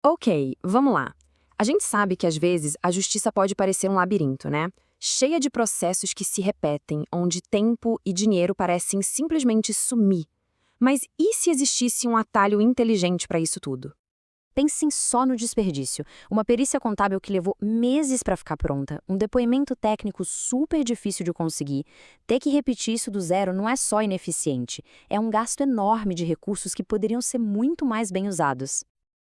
Ok, vamos lá. A gente sabe que às vezes a justiça pode parecer um labirinto, né? Cheia de processos que se repetem, onde tempo e dinheiro parecem simplesmente sumir. Mas e se existisse um atalho inteligente para isso tudo? Pensem só no desperdício. Uma perícia contábil que levou meses para ficar pronta, um depoimento técnico super difícil de conseguir. Ter que repetir isso do zero não é só ineficiente, é um gasto enorme de recursos que poderiam ser muito mais bem usados.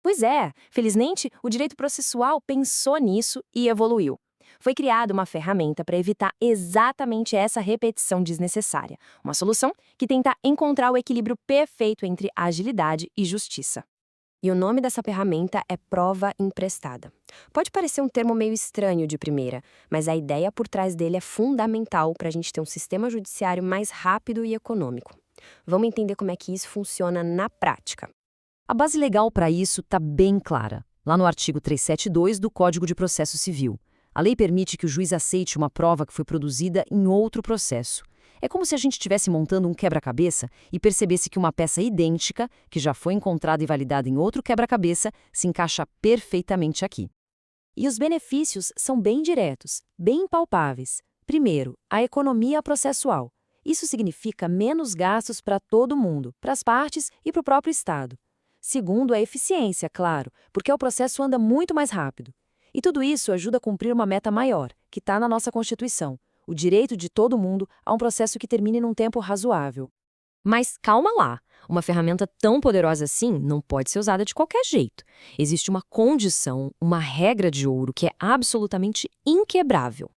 Pois é, felizmente, o direito processual pensou nisso e evoluiu. Foi criada uma ferramenta para evitar exatamente essa repetição desnecessária. Uma solução que tenta encontrar o equilíbrio perfeito entre agilidade e justiça. E o nome dessa ferramenta é prova emprestada. Pode parecer um termo meio estranho de primeira, mas a ideia por trás dele é fundamental para a gente ter um sistema judiciário mais rápido e econômico. Vamos entender como é que isso funciona na prática. A base legal para isso está bem clara, lá no artigo 372 do Código de Processo Civil. A lei permite que o juiz aceite uma prova que foi produzida em outro processo. É como se a gente estivesse montando um quebra-cabeça e percebesse que uma peça idêntica, que já foi encontrada e validada em outro quebra-cabeça, se encaixa perfeitamente aqui. E os benefícios são bem diretos, bem palpáveis. Primeiro, a economia processual. Isso significa menos gastos para todo mundo, para as partes e para o próprio Estado. Segundo, a eficiência, claro, porque o processo anda muito mais rápido. E tudo isso ajuda a cumprir uma meta maior, que está na nossa Constituição: o direito de todo mundo a um processo que termine num tempo razoável. Mas calma lá, uma ferramenta tão poderosa assim não pode ser usada de qualquer jeito. Existe uma condição, uma regra de ouro que é absolutamente inquebrável.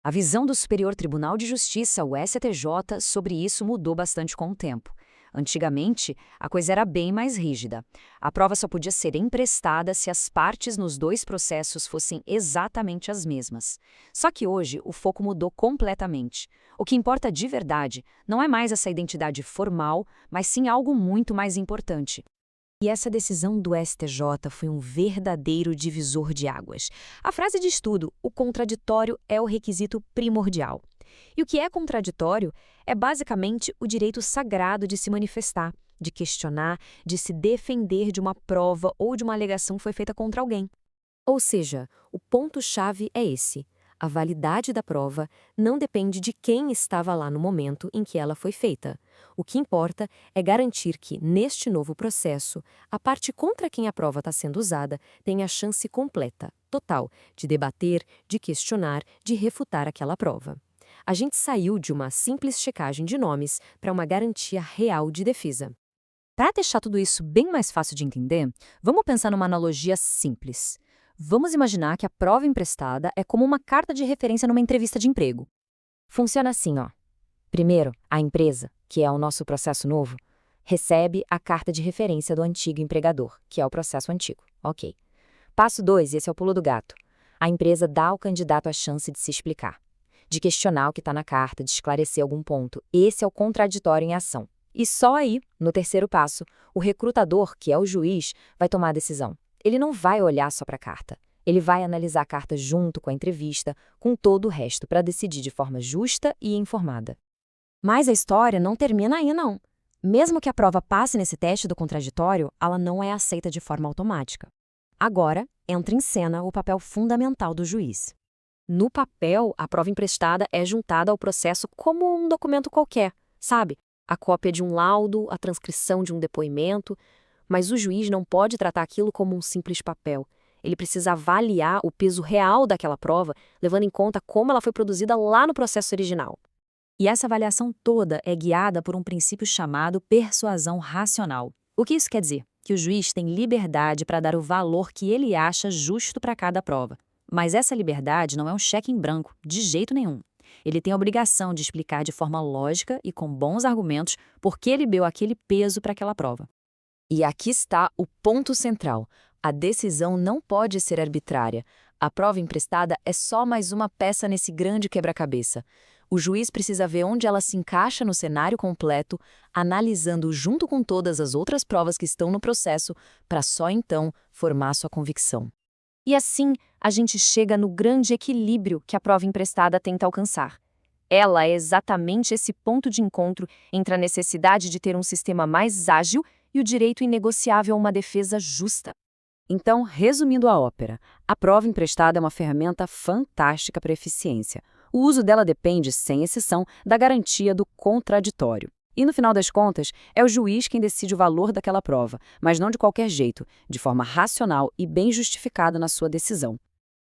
A visão do Superior Tribunal de Justiça, o STJ, sobre isso mudou bastante com o tempo. Antigamente, a coisa era bem mais rígida. A prova só podia ser emprestada se as partes nos dois processos fossem exatamente as mesmas. Só que hoje o foco mudou completamente. O que importa de verdade não é mais essa identidade formal, mas sim algo muito mais importante. E essa decisão do STJ foi um verdadeiro divisor de águas. A frase diz tudo: o contraditório é o requisito primordial. E o que é contraditório é basicamente o direito sagrado de se manifestar, de questionar, de se defender de uma prova ou de uma alegação que foi feita contra alguém. Ou seja, o ponto-chave é esse: a validade da prova não depende de quem estava lá no momento em que ela foi feita. O que importa é garantir que, neste novo processo, a parte contra quem a prova está sendo usada tenha a chance completa, total, de debater, de questionar, de refutar aquela prova. A gente saiu de uma simples checagem de nomes para uma garantia real de defesa. Para deixar tudo isso bem mais fácil de entender, vamos pensar numa analogia simples. Vamos imaginar que a prova emprestada é como uma carta de referência numa entrevista de emprego. Funciona assim, ó. Primeiro, a empresa, que é o nosso processo novo, recebe a carta de referência do antigo empregador, que é o processo antigo. Ok. Passo 2, esse é o pulo do gato. A empresa dá ao candidato a chance de se explicar, de questionar o que está na carta, de esclarecer algum ponto. Esse é o contraditório em ação. E só aí, no terceiro passo, o recrutador, que é o juiz, vai tomar a decisão. Ele não vai olhar só para a carta. Ele vai analisar a carta junto com a entrevista, com todo o resto, para decidir de forma justa e informada. Mas a história não termina aí, não. Mesmo que a prova passe nesse teste do contraditório, ela não é aceita de forma automática. Agora, entra em cena o papel fundamental do juiz. No papel, a prova emprestada é juntada ao processo como um documento qualquer, sabe? A cópia de um laudo, a transcrição de um depoimento, mas o juiz não pode tratar aquilo como um simples papel. Ele precisa avaliar o peso real daquela prova, levando em conta como ela foi produzida lá no processo original. E essa avaliação toda é guiada por um princípio chamado persuasão racional. O que isso quer dizer? Que o juiz tem liberdade para dar o valor que ele acha justo para cada prova. Mas essa liberdade não é um cheque em branco, de jeito nenhum. Ele tem a obrigação de explicar de forma lógica e com bons argumentos por que ele deu aquele peso para aquela prova. E aqui está o ponto central. A decisão não pode ser arbitrária. A prova emprestada é só mais uma peça nesse grande quebra-cabeça. O juiz precisa ver onde ela se encaixa no cenário completo, analisando junto com todas as outras provas que estão no processo, para só então formar sua convicção. E assim, a gente chega no grande equilíbrio que a prova emprestada tenta alcançar. Ela é exatamente esse ponto de encontro entre a necessidade de ter um sistema mais ágil e o direito inegociável a uma defesa justa. Então, resumindo a ópera, a prova emprestada é uma ferramenta fantástica para eficiência. O uso dela depende, sem exceção, da garantia do contraditório. E, no final das contas, é o juiz quem decide o valor daquela prova, mas não de qualquer jeito, de forma racional e bem justificada na sua decisão.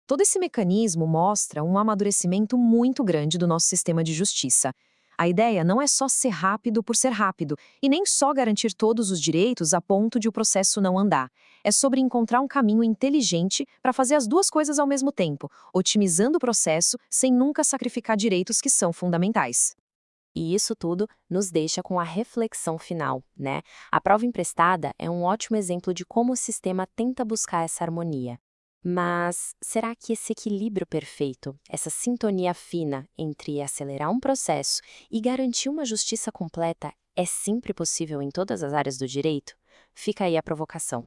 Todo esse mecanismo mostra um amadurecimento muito grande do nosso sistema de justiça. A ideia não é só ser rápido por ser rápido, e nem só garantir todos os direitos a ponto de o processo não andar. É sobre encontrar um caminho inteligente para fazer as duas coisas ao mesmo tempo, otimizando o processo sem nunca sacrificar direitos que são fundamentais. E isso tudo nos deixa com a reflexão final, né? A prova emprestada é um ótimo exemplo de como o sistema tenta buscar essa harmonia. Mas será que esse equilíbrio perfeito, essa sintonia fina entre acelerar um processo e garantir uma justiça completa é sempre possível em todas as áreas do direito? Fica aí a provocação.